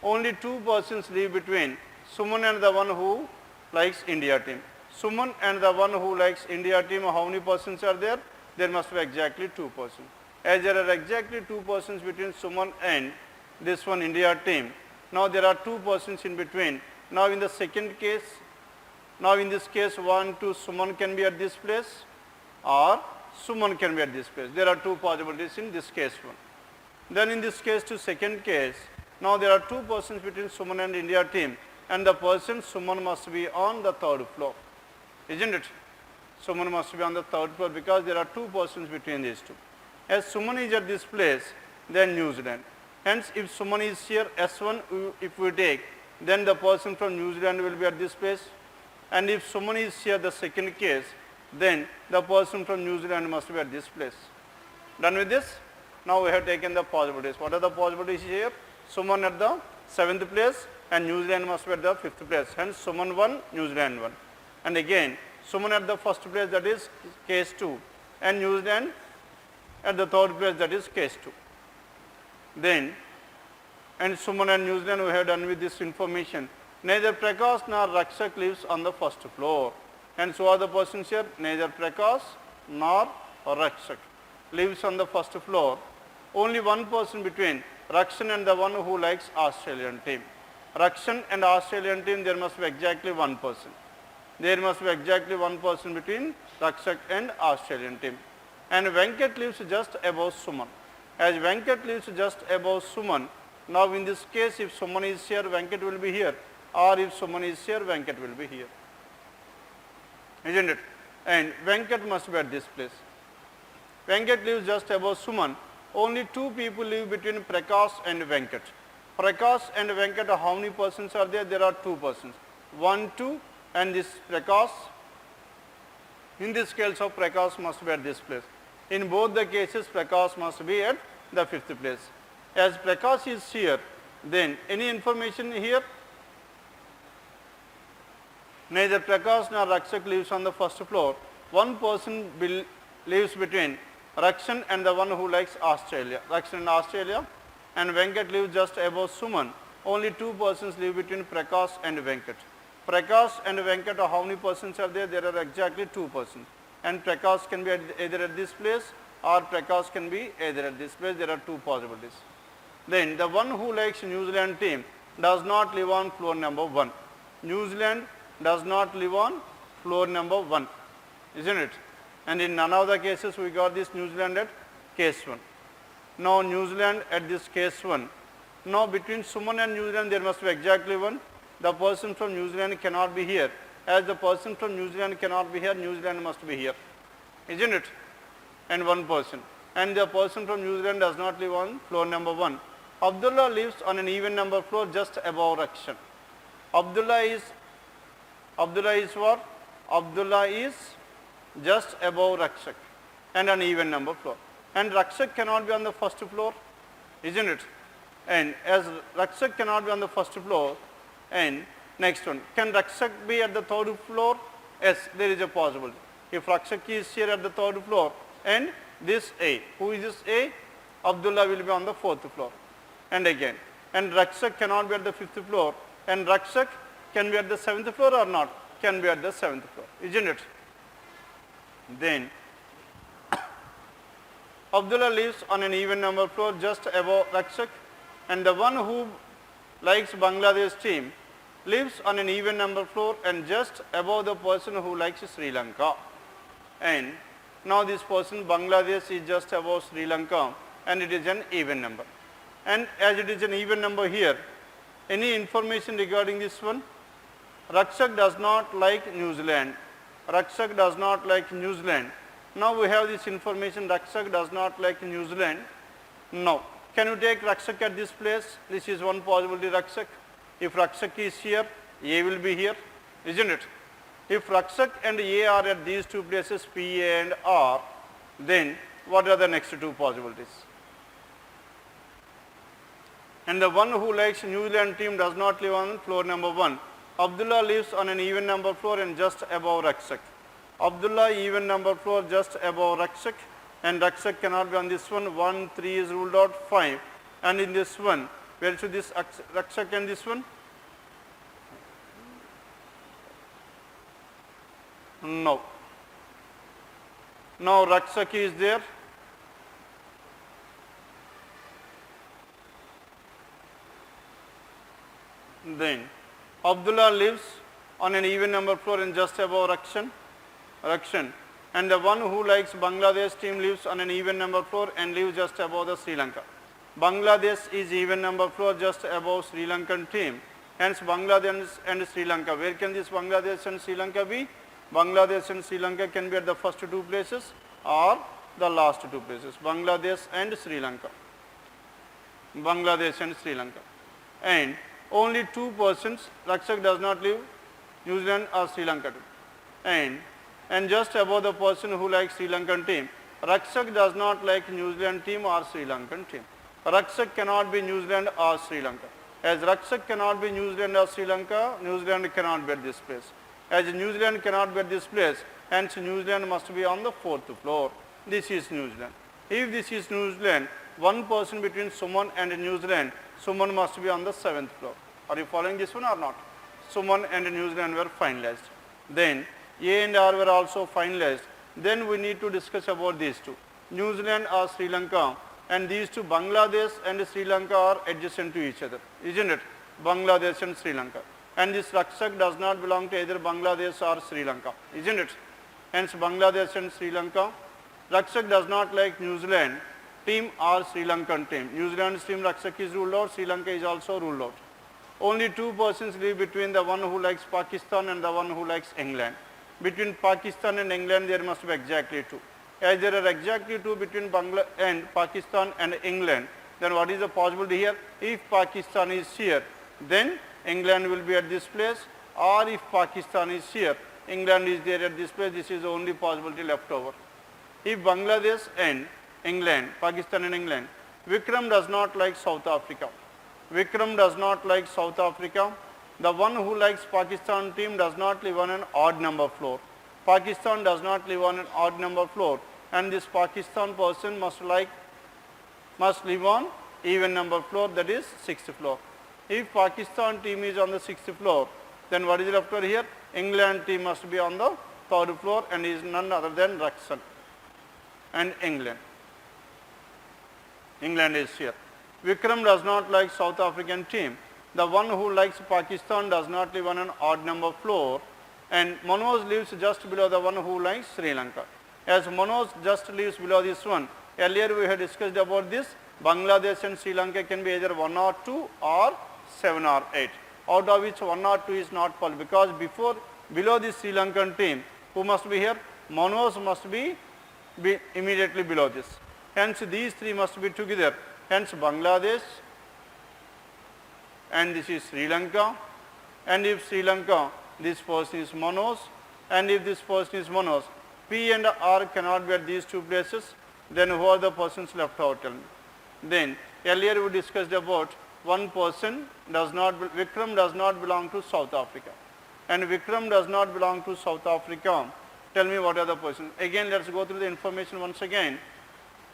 Only 2 persons live between Suman and the one who likes India team. Suman and the one who likes India team, how many persons are there? There must be exactly 2 persons. As there are exactly 2 persons between Suman and this one India team, now there are 2 persons in between. Now in the second case, now in this case 1, 2, Suman can be at this place or Suman can be at this place. There are 2 possibilities in this case one. Then in this case to second case, now there are 2 persons between Suman and India team, and the person Suman must be on the 3rd floor, isn't it? Suman must be on the 3rd floor because there are 2 persons between these 2. As Suman is at this place, then New Zealand. Hence if Suman is here, S1 if we take, then the person from New Zealand will be at this place, and if Suman is here the second case, then the person from New Zealand must be at this place. Done with this? Now we have taken the possibilities. What are the possibilities here? Suman at the 7th place and New Zealand must be at the 5th place. Hence Suman 1, New Zealand 1. And again Suman at the 1st place, that is case 2, and New Zealand at the 3rd place, that is case 2. Then, and Suman and New Zealand we have done with this information. Neither Prakash nor Rakshak lives on the 1st floor. And so are the persons here, neither Prakash nor Rakshak lives on the 1st floor. Only one person between Rakshan and the one who likes Australian team. Rakshan and Australian team, there must be exactly one person. There must be exactly one person between Rakshak and Australian team. And Venkat lives just above Suman. As Venkat lives just above Suman, now in this case if Suman is here, Venkat will be here, or if Suman is here, Venkat will be here, isn't it? And Venkat must be at this place. Venkat lives just above Suman. Only 2 people live between Prakash and Venkat. Prakash and Venkat, how many persons are there? There are 2 persons. 1, 2, and this Prakash. In this case of Prakash must be at this place. In both the cases, Prakash must be at the 5th place. As Prakash is here, then any information here? Neither Prakash nor Rakshak lives on the 1st floor. one person lives between Rakshan and the one who likes Australia. Rakshan in Australia, and Venkat lives just above Suman. Only two persons live between Prakash and Venkat. Prakash and Venkat, how many persons are there? There are exactly two persons. And Prakash can be either at this place or Prakash can be either at this place. There are two possibilities. Then the one who likes New Zealand team does not live on floor number 1. New Zealand does not live on floor number 1, isn't it? And in none of the cases we got this New Zealand at case 1. Now New Zealand at this case 1. Now between Suman and New Zealand there must be exactly one. The person from New Zealand cannot be here. As the person from New Zealand cannot be here, New Zealand must be here, isn't it? And one person. And the person from New Zealand does not live on floor number 1. Abdullah lives on an even number floor just above Rakshan. Abdullah is what? Abdullah is just above Rakshak and an even number floor. And Rakshak cannot be on the first floor, isn't it? And as Rakshak cannot be on the first floor, and next one, can Rakshak be at the third floor? Yes, there is a possibility. If Rakshak is here at the third floor and this A, who is this A? Abdullah will be on the fourth floor. And again, and Rakshak cannot be at the fifth floor, and Rakshak can be at the seventh floor or not? Can be at the seventh floor, isn't it? Then Abdullah lives on an even number floor just above Rakshak, and the one who likes Bangladesh team lives on an even number floor and just above the person who likes Sri Lanka. And now this person Bangladesh is just above Sri Lanka and it is an even number. And as it is an even number here, any information regarding this one? Rakshak does not like New Zealand. Rakshak does not like New Zealand. Now we have this information, Rakshak does not like New Zealand. Now, can you take Rakshak at this place? This is one possibility, Rakshak. If Rakshak is here, A will be here, isn't it? If Rakshak and A are at these two places, P, A and R, then what are the next two possibilities? And the one who likes New Zealand team does not live on floor number 1. Abdullah lives on an even number floor and just above Rakshak. Abdullah even number floor just above Rakshak, and Rakshak cannot be on this one. 1, 3 is ruled out, 5. And in this one, where should this Rakshak and this one? No. Now Rakshak is there. Then Abdullah lives on an even number floor and just above Rakshan, and the one who likes Bangladesh team lives on an even number floor and lives just above the Sri Lanka. Bangladesh is even number floor just above Sri Lankan team, hence Bangladesh and Sri Lanka. Where can this Bangladesh and Sri Lanka be? Bangladesh and Sri Lanka can be at the first two places or the last two places. Bangladesh and Sri Lanka. Bangladesh and Sri Lanka. And only two persons, Rakshak does not live New Zealand or Sri Lanka too. And just above the person who likes Sri Lankan team, Rakshak does not like New Zealand team or Sri Lankan team. Rakshak cannot be New Zealand or Sri Lanka. As Rakshak cannot be New Zealand or Sri Lanka, New Zealand cannot be at this place. As New Zealand cannot be at this place, hence New Zealand must be on the fourth floor. This is New Zealand. If this is New Zealand, one person between Suman and New Zealand, Suman must be on the seventh floor. Are you following this one or not? Suman and New Zealand were finalized. Then A and R were also finalized. Then we need to discuss about these two. New Zealand or Sri Lanka, and these two, Bangladesh and Sri Lanka, are adjacent to each other, isn't it? Bangladesh and Sri Lanka. And this Rakshak does not belong to either Bangladesh or Sri Lanka, isn't it? Hence Bangladesh and Sri Lanka. Rakshak does not like New Zealand team or Sri Lankan team. New Zealand's team Rakshak is ruled out, Sri Lanka is also ruled out. Only two persons live between the one who likes Pakistan and the one who likes England. Between Pakistan and England there must be exactly two. As there are exactly two between Bangladesh and Pakistan and England, then what is the possibility here? If Pakistan is here, then England will be at this place, or if Pakistan is here, England is there at this place. This is the only possibility left over. If Bangladesh and England, Pakistan and England, Vikram does not like South Africa. Vikram does not like South Africa. The one who likes Pakistan team does not live on an odd number floor. Pakistan does not live on an odd number floor, and this Pakistan person must live on even number floor, that is 6th floor. If Pakistan team is on the 6th floor, then what is left over here? England team must be on the 3rd floor and is none other than Wrexham and England. England is here. Vikram does not like South African team. The one who likes Pakistan does not live on an odd number floor, and Manoj lives just below the one who likes Sri Lanka. As Manoj just lives below this one, earlier we had discussed about this. Bangladesh and Sri Lanka can be either 1 or 2 or 7 or 8, out of which 1 or 2 is not possible, because below this Sri Lankan team, who must be here? Manoj must be immediately below this. Hence these 3 must be together. Hence Bangladesh, and this is Sri Lanka, and if Sri Lanka, this person is Manoj, and if this person is Manoj, P and R cannot be at these 2 places, then who are the persons left out? Tell me. Then earlier we discussed about one person Vikram does not belong to South Africa, and Vikram does not belong to South Africa. Tell me what are the persons. Again let us go through the information once again.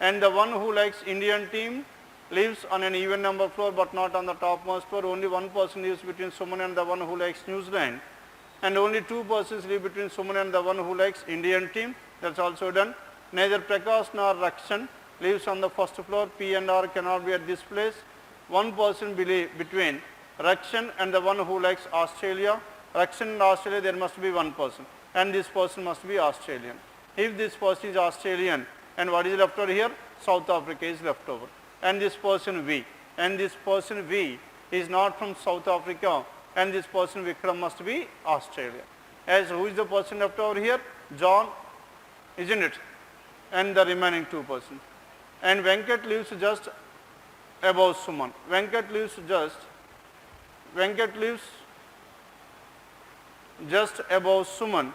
And the one who likes Indian team lives on an even number floor but not on the topmost floor. Only one person lives between Suman and the one who likes New Zealand, and only 2 persons live between Suman and the one who likes Indian team. That's also done. Neither Prakash nor Rakshan lives on the 1st floor. P and R cannot be at this place. One person between Rakshan and the one who likes Australia. Rakshan and Australia, there must be one person, and this person must be Australian. If this person is Australian, and what is left over here? South Africa is left over. And this person V, and this person V is not from South Africa, and this person Vikram must be Australia. As who is the person left over here? John, isn't it? And the remaining 2 persons. And Venkat lives just above Suman. Venkat lives just above Suman.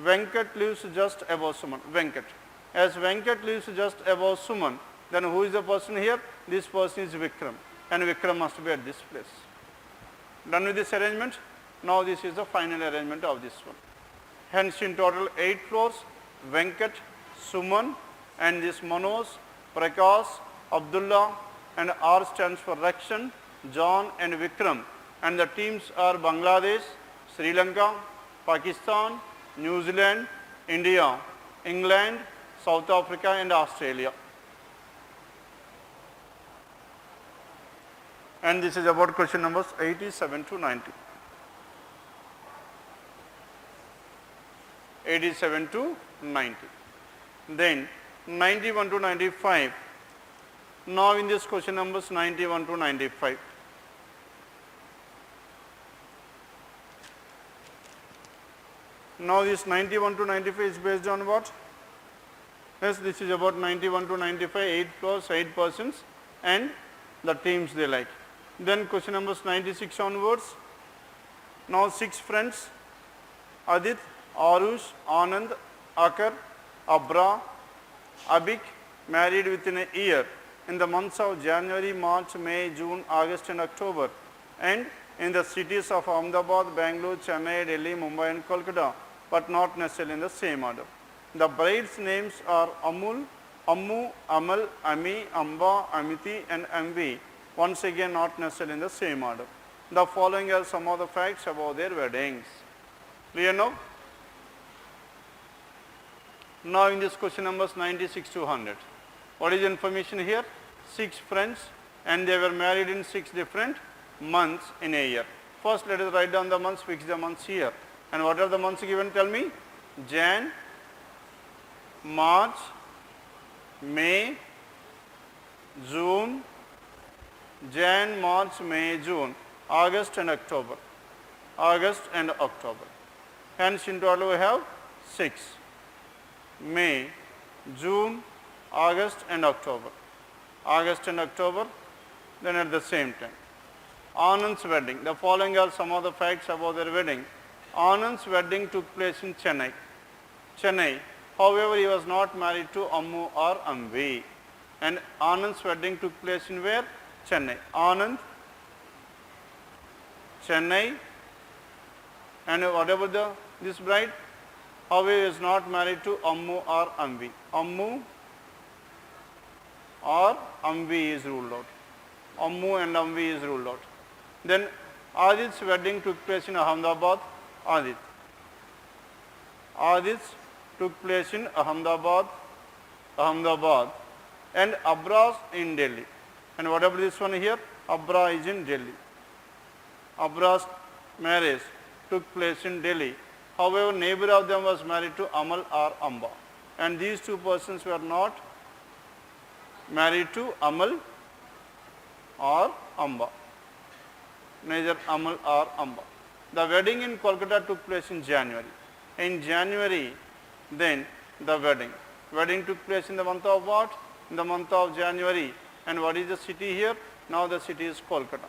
Venkat lives just above Suman. Venkat. As Venkat lives just above Suman, then who is the person here? This person is Vikram, and Vikram must be at this place. Done with this arrangement? Now this is the final arrangement of this one. Hence in total 8 floors, Venkat, Suman, and this Manoj, Prakash, Abdullah, and R stands for Rakshan, John, and Vikram. And the teams are Bangladesh, Sri Lanka, Pakistan, New Zealand, India, England, South Africa, and Australia. And this is about question numbers 87 to 90. 87 to 90. Then 91 to 95. Now in this question numbers 91 to 95. Now this 91 to 95 is based on what? Yes, this is about 91 to 95, 8 floors, 8 persons, and the teams they like. Then question numbers 96 onwards. Now 6 friends, Adit, Arush, Anand, Akar, Abra, Abik, married within a year in the months of January, March, May, June, August, and October, and in the cities of Ahmedabad, Bangalore, Chennai, Delhi, Mumbai, and Kolkata, but not necessarily in the same order. The brides' names are Amul, Ammu, Amal, Ami, Amba, Amiti, and Amvi. Once again, not necessarily in the same order. The following are some of the facts about their weddings. Clear now? Now in this question numbers 96 to 100. What is the information here? 6 friends, and they were married in 6 different months in a year. First let us write down the months, fix the months here. And what are the months given? Tell me. Jan, March, May, June, Jan, March, May, June, August and October. August and October. Hence in total we have 6. May, June, August and October. August and October, then at the same time. Anand's wedding. The following are some of the facts about their wedding. Anand's wedding took place in Chennai. However, he was not married to Ammu or Amvi. And Anand's wedding took place in where? Chennai. Anand, Chennai, and what about this bride? however, he is not married to Ammu or Amvi. Ammu or Amvi is ruled out. Ammu and Amvi is ruled out. Then Adit's wedding took place in Ahmedabad. Adit's took place in Ahmedabad, and Abra's in Delhi. And whatever this one here, Abra is in Delhi. Abra's marriage took place in Delhi. However, neither of them was married to Amal or Amba. And these two persons were not married to Amal or Amba. Neither Amal or Amba. The wedding in Kolkata took place in January. In January, then the wedding. Wedding took place in the month of what? In the month of January. And what is the city here? Now the city is Kolkata.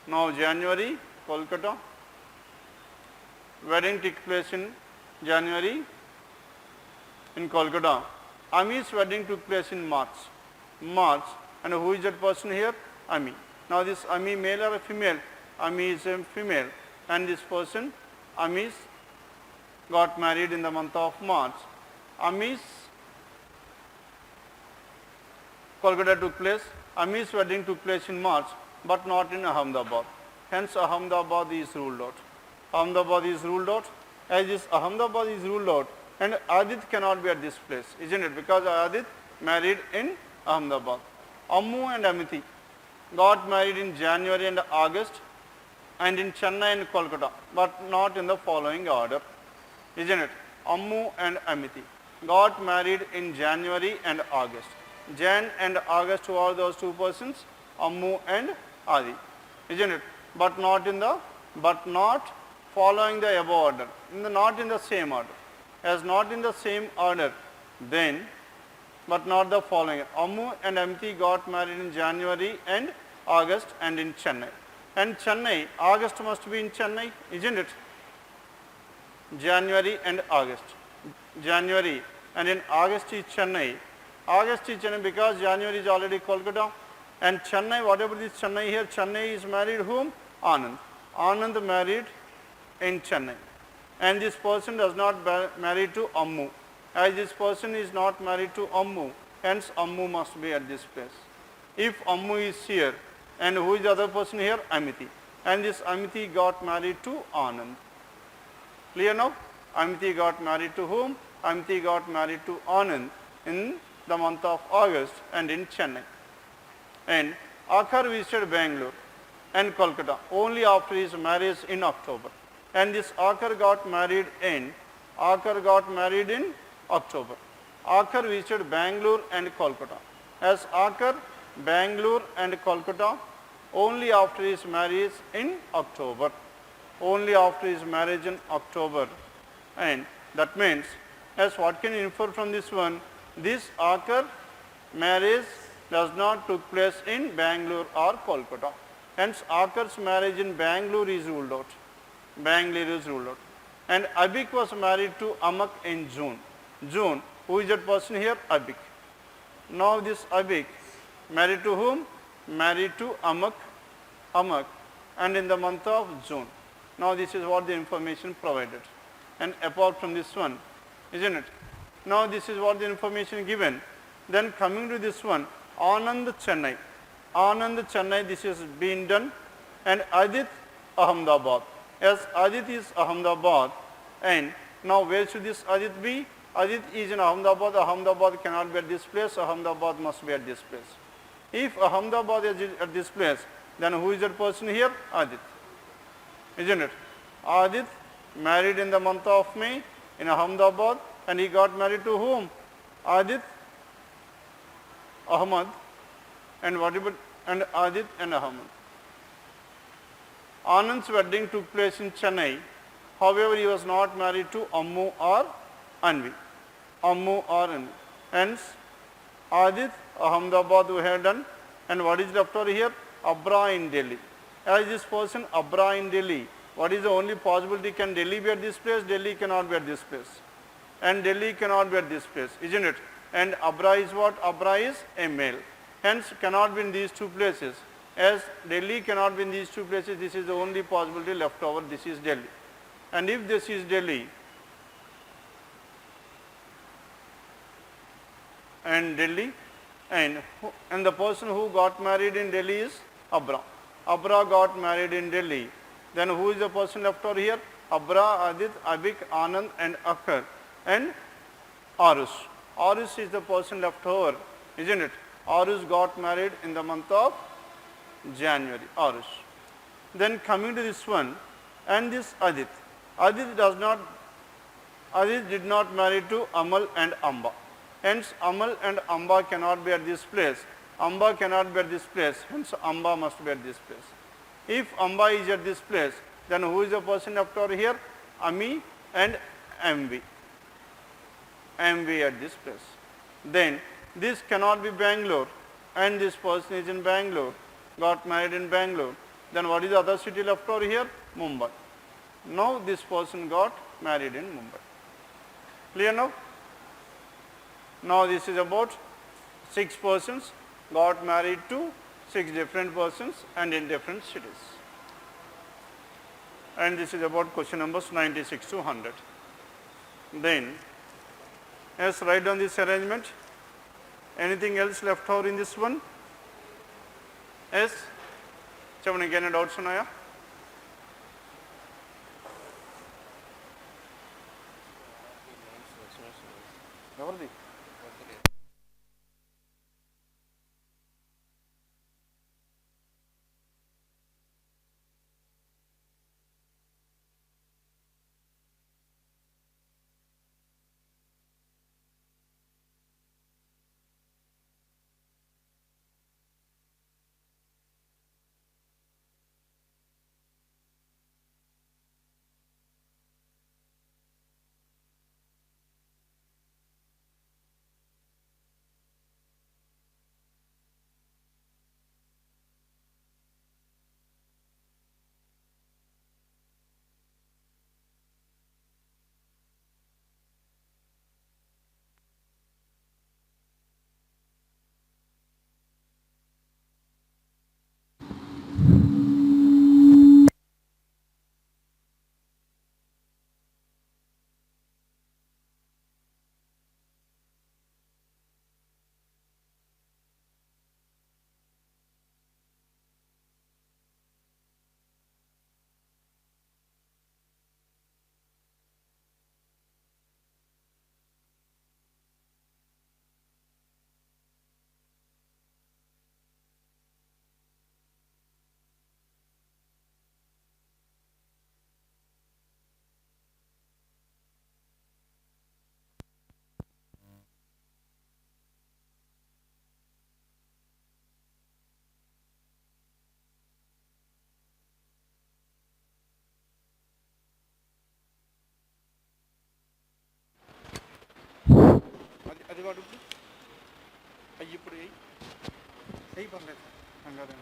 Now January, Kolkata. Wedding took place in January in Kolkata. Ami's wedding took place in March. And who is that person here? Ami. Now this Ami, male or female? Ami is a female. And this person, Ami's, got married in the month of March. Ami's Kolkata took place. Ami's wedding took place in March, but not in Ahmedabad. Hence Ahmedabad is ruled out. Ahmedabad is ruled out. As this Ahmedabad is ruled out, and Adit cannot be at this place, isn't it? Because Adit married in Ahmedabad. Ammu and Amity got married in January and August, and in Chennai and Kolkata, but not in the following order, isn't it? Ammu and Amity got married in January and August. Jan and August, who are those two persons? Ammu and Adi, isn't it? But not following the above order, not in the same order. As not in the same order, then, but not the following. Ammu and Amity got married in January and August and in Chennai. And Chennai, August must be in Chennai, isn't it? January and August. January and in August is Chennai. August is Chennai because January is already Kolkata. And Chennai, whatever is Chennai here, Chennai is married whom? Anand. Anand married in Chennai. And this person does not marry to Ammu. As this person is not married to Ammu, hence Ammu must be at this place. If Ammu is here, and who is the other person here? Amity. And this Amity got married to Anand. Clear now? Amity got married to whom? Amity got married to Anand in the month of August and in Chennai. And Akhar visited Bangalore and Kolkata only after his marriage in October. And this Akhar got married in October. Akhar visited Bangalore and Kolkata. As Akhar, Bangalore and Kolkata only after his marriage in October. Only after his marriage in October. And that means, as what can you infer from this one? This Akhar marriage does not took place in Bangalore or Kolkata. Hence Akhar's marriage in Bangalore is ruled out. Bangalore is ruled out. And Abik was married to Amak in June. June, who is that person here? Abik. Now this Abik married to whom? Married to Amak, and in the month of June. Now this is what the information provided. And apart from this one, isn't it? Now this is what the information given. Then coming to this one, Anand Chennai. Anand Chennai, this is being done. And Adit Ahmedabad. As Adit is Ahmedabad, and now where should this Adit be? Adit is in Ahmedabad. Ahmedabad cannot be at this place. Ahmedabad must be at this place. If Ahmedabad is at this place, then who is that person here? Adit. Isn't it? Adit married in the month of May in Ahmedabad, and he got married to whom? Adit, Ahmad, and whatever, and Adit and Ahmad. Anand's wedding took place in Chennai. However, he was not married to Ammu or Anvi. Ammu or Anvi. Hence, Adit, Ahmedabad we have done. And what is left over here? Abra in Delhi. As this person, Abra in Delhi, what is the only possibility? Can Delhi be at this place? Delhi cannot be at this place. And Delhi cannot be at this place, isn't it? And Abra is what? Abra is a male. Hence, cannot be in these two places. As Delhi cannot be in these two places, this is the only possibility left over. This is Delhi. And if this is Delhi, and Delhi, and the person who got married in Delhi is Abra. Abra got married in Delhi. Then who is the person left over here? Abra, Adit, Abik, Anand and Akhar and Arus. Arus is the person left over, isn't it? Arus got married in the month of January, Arus. Then coming to this one, and this Adit. Adit did not marry to Amal and Amba. Hence, Amal and Amba cannot be at this place. Amba cannot be at this place. Hence, Amba must be at this place. If Amba is at this place, then who is the person left over here? Ami and MV. MV at this place. Then, this cannot be Bangalore, and this person is in Bangalore, got married in Bangalore. Then what is the other city left over here? Mumbai. Now, this person got married in Mumbai. Clear now? Now, this is about 6 persons got married to 6 different persons and in different cities. And this is about question numbers 96 to 100. Then, let's write down this arrangement. Anything else left over in this one? Yes? Any doubts? ఎవరిది? అది వాడు అయ్యి ఇప్పుడు అయ్యి పర్లేదు కంగారు.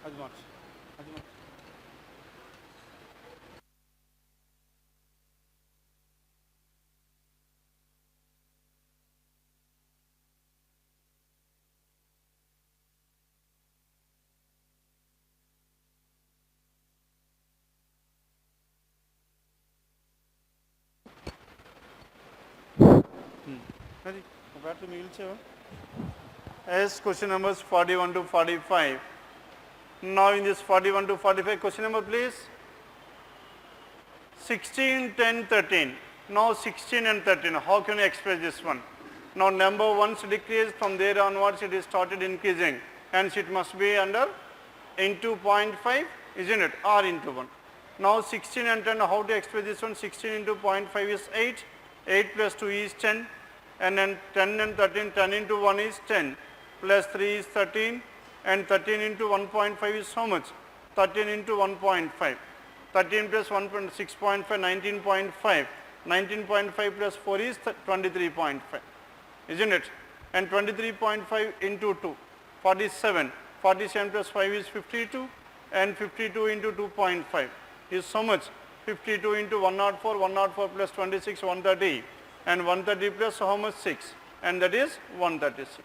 అది మార్చు అది మార్చు. అది ఒకటి మిగిల్చావా? As question numbers 41 to 45. Now in this 41 to 45 question number please. 16, 10, 13. Now 16 and 13. How can you express this one? Now number once decreased, from there onwards it is started increasing. Hence it must be under into 0.5, isn't it? Or into 1. Now 16 and 10, how to express this one? 16 into 0.5 is 8. 8 plus 2 is 10. And then 10 and 13, 10 into 1 is 10. Plus 3 is 13. And 13 into 1.5 is how much? 13 into 1.5. 13 plus 6.5, 19.5. 19.5 plus 4 is 23.5. Isn't it? And 23.5 into 2, 47. 47 plus 5 is 52. And 52 into 2.5 is so much? 52 into 104, 104 plus 26, 130, and 130 plus how much? 6, and that is 136.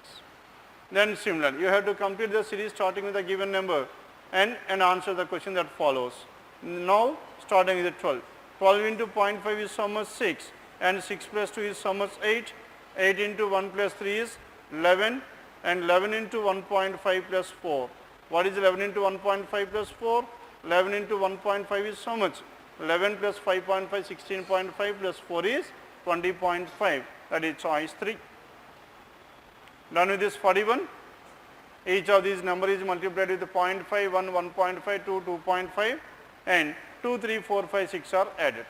Then similarly, you have to complete the series starting with a given number and answer the question that follows. Now starting with 12. 12 into 0.5 is how much? 6, and 6 plus 2 is how much? 8. 8 into 1 plus 3 is 11, and 11 into 1.5 plus 4. What is 11 into 1.5 plus 4? 11 into 1.5 is how much? 11 plus 5.5, 16.5 plus 4 is 20.5. That is choice 3. Done with this 41. Each of these number is multiplied with 0.5, 1, 1.5, 2, 2.5, and 2, 3, 4, 5, 6 are added.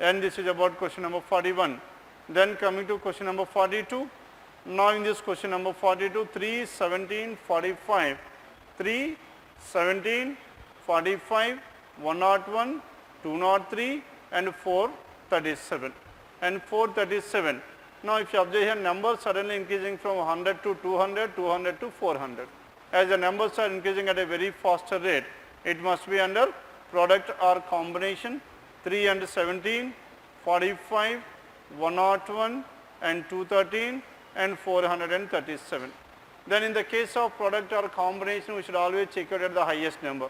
And this is about question number 41. Then coming to question number 42. Now in this question number 42, 3, 17, 45, 3, 17, 45, 101, 203, and 437. And 437. Now if you observe here, numbers suddenly increasing from 100 to 200, 200 to 400. As the numbers are increasing at a very faster rate, it must be under product or combination. 3 and 17, 45, 101, and 213, and 437. Then in the case of product or combination, we should always check out at the highest number.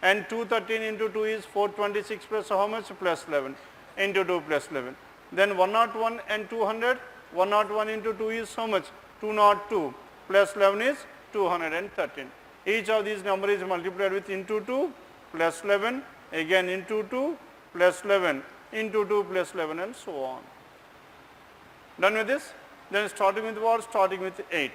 And 213 into 2 is 426 plus how much? Plus 11 into 2 plus 11. Then 101 and 200, 101 into 2 is how much? 202 plus 11 is 213. Each of these number is multiplied with into 2 plus 11, again into 2 plus 11, into 2 plus 11, and so on. Done with this? Then starting with what? Starting with 8.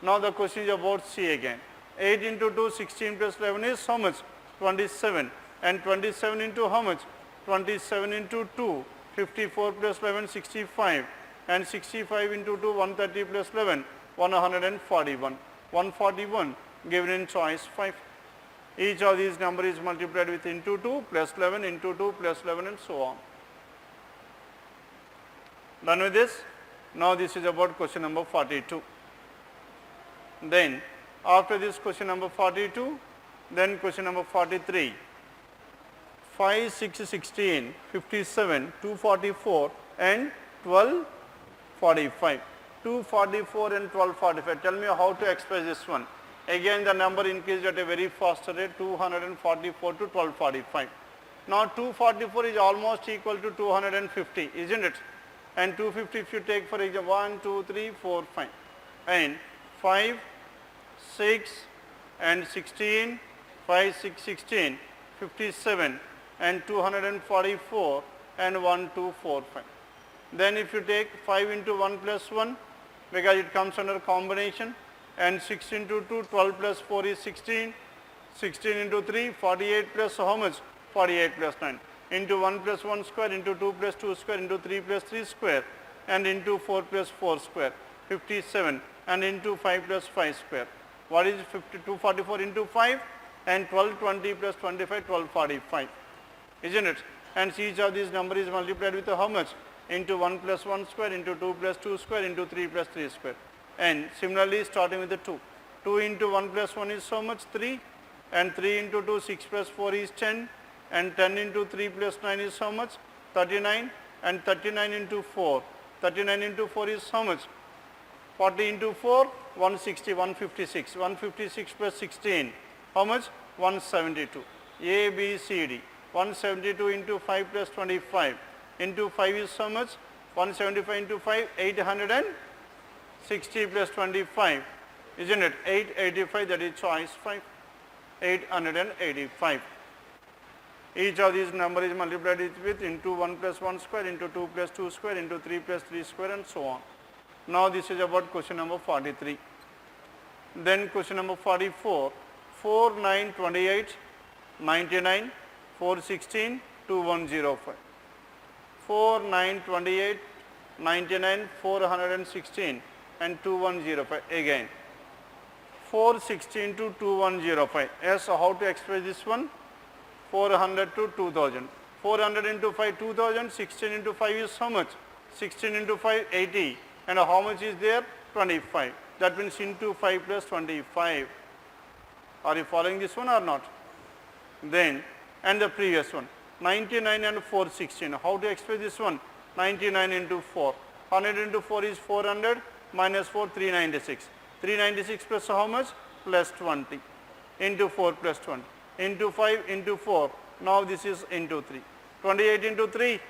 Now the question is about C again. 8 into 2, 16 plus 11 is how much? 27. And 27 into how much? 27 into 2, 54 plus 11, 65. And 65 into 2, 130 plus 11, 141. 141 given in choice 5. Each of these number is multiplied with into 2 plus 11, into 2 plus 11, and so on. Done with this? Now this is about question number 42. Then after this question number 42, then question number 43. 5, 6, 16, 57, 244, and 1245. 244 and 1245. Tell me how to express this one. Again the number increased at a very fast rate, 244 to 1245. Now 244 is almost equal to 250, isn't it? And 250 if you take for example 1, 2, 3, 4, 5. And 5, 6, and 16, 5, 6, 16, 57, and 244, and 1, 2, 4, 5. Then if you take 5 into 1 plus 1, because it comes under combination, and 6 into 2, 12 plus 4 is 16, 16 into 3, 48 plus how much? 48 plus 9, into 1 plus 1 square, into 2 plus 2 square, into 3 plus 3 square, and into 4 plus 4 square, 57, and into 5 plus 5 square. What is 244 into 5? And 1220 plus 25, 1245, isn't it? And each of these number is multiplied with how much? Into 1 plus 1 square, into 2 plus 2 square, into 3 plus 3 square. And similarly starting with the 2. 2 into 1 plus 1 is so much? 3. And 3 into 2, 6 plus 4 is 10. And 10 into 3 plus 9 is how much? 39. And 39 into 4. 39 into 4 is how much? 40 into 4, 160, 156. 156 plus 16. How much? 172. A, B, C, D. 172 into 5 plus 25. Into 5 is how much? 175 into 5, 860 plus 25. Isn't it? 885, that is choice 5. 885. Each of these number is multiplied with into 1 plus 1 square, into 2 plus 2 square, into 3 plus 3 square, and so on. Now this is about question number 43. Then question number 44. 4, 9, 28, 99, 416, 2105. 4, 9, 28, 99, 416, and 2105 again. 416 to 2105. Yes, how to express this one? 400 to 2000. 400 into 5, 2000. 16 into 5 is how much? 16 into 5, 80. And how much is there? 25. That means into 5 plus 25. Are you following this one or not? Then, and the previous one. 99 and 416. How to express this one? 99 into 4. 100 into 4 is 400 minus 4 396. 396 plus how much? Plus 20 into 4 plus 20 into 5 into 4. Now this is into 3. 28 into 3.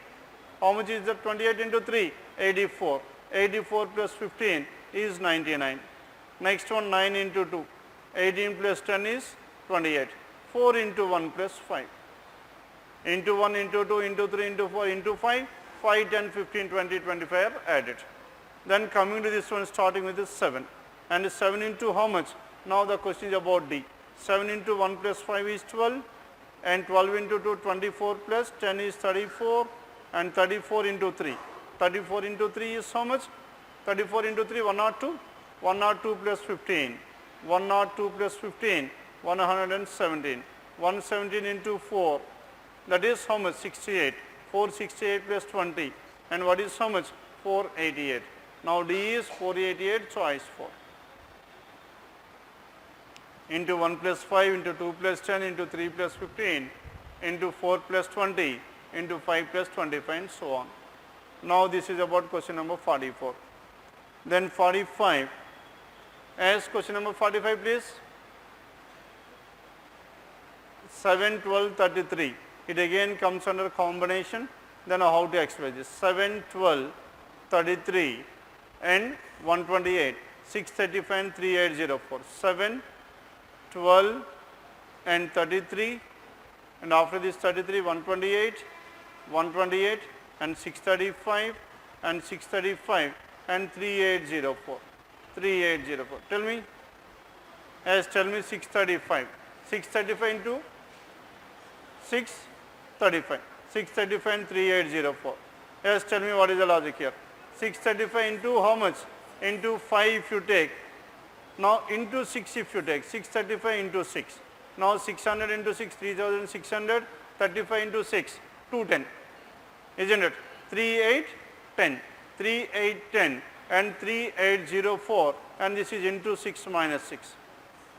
How much is that? 28 into 3? 84. 84 plus 15 is 99. Next one 9 into 2. 18 plus 10 is 28. 4 into 1 plus 5. Into 1 into 2 into 3 into 4 into 5. 5, 10, 15, 20, 25 are added. Then coming to this one, starting with this 7. And 7 into how much? Now the question is about D. 7 into 1 plus 5 is 12. And 12 into 2, 24 plus 10 is 34. And 34 into 3. 34 into 3 is how much? 34 into 3, 102. 102 plus 15. 102 plus 15, 117. 117 into 4, that is how much? 68. 468 plus 20. And what is how much? 488. Now D is 488, choice 4. Into 1 plus 5, into 2 plus 10, into 3 plus 15, into 4 plus 20, into 5 plus 25 and so on. Now this is about question number 44. Then 45. As question number 45 please. 7, 12, 33. It again comes under combination. Then how to express this? 7, 12, 33 and 128. 635 and 3804. 7, 12 and 33, and after this 33, 128, 128 and 635 and 635 and 3804. 3804. Tell me. Yes, tell me 635. 635 into 635. 635 and 3804. Yes, tell me what is the logic here. 635 into how much? Into 5 if you take. Now into 6 if you take. 635 into 6. Now 600 into 6, 3600. 35 into 6, 210. Isn't it? 3810. 3810 and 3804, and this is into 6 minus 6.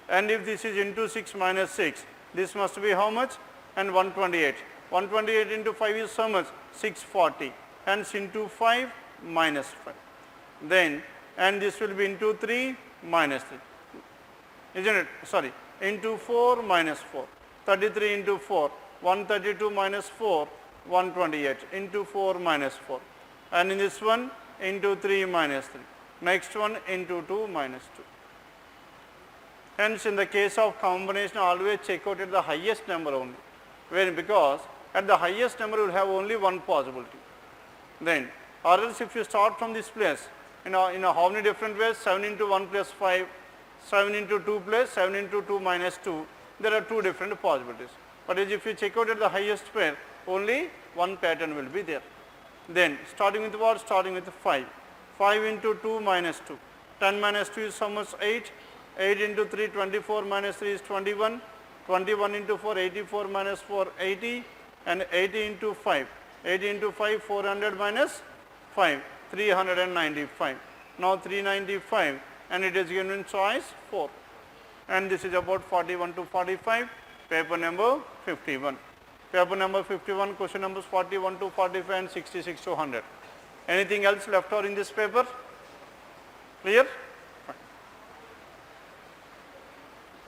And if this is into 6 minus 6, this must be how much? And 128. 128 into 5 is how much? 640. Hence into 5 minus 5. Then, and this will be into 3 minus 3. Isn't it? Sorry. Into 4 minus 4. 33 into 4. 132 minus 4. 128. Into 4 minus 4. And in this one, into 3 minus 3. Next one, into 2 minus 2. Hence, in the case of combination, always check out at the highest number only. Where? Because at the highest number, you will have only one possibility. Then, or else if you start from this place, in how many different ways? 7 into 1 plus 5, 7 into 2 plus 7 into 2 minus 2. There are two different possibilities. But if you check out at the highest pair, only one pattern will be there. Then, starting with what? Starting with 5. 5 into 2 minus 2. 10 minus 2 is how much? 8. 8 into 3, 24 minus 3 is 21. 21 into 4, 84 minus 4, 80. And 80 into 5. 80 into 5, 400 minus 5, 395. Now 395, and it is given in choice 4. And this is about 41 to 45, paper number 51. Paper number 51, question numbers 41 to 45 and 66 to 100. Anything else left out in this paper? Clear?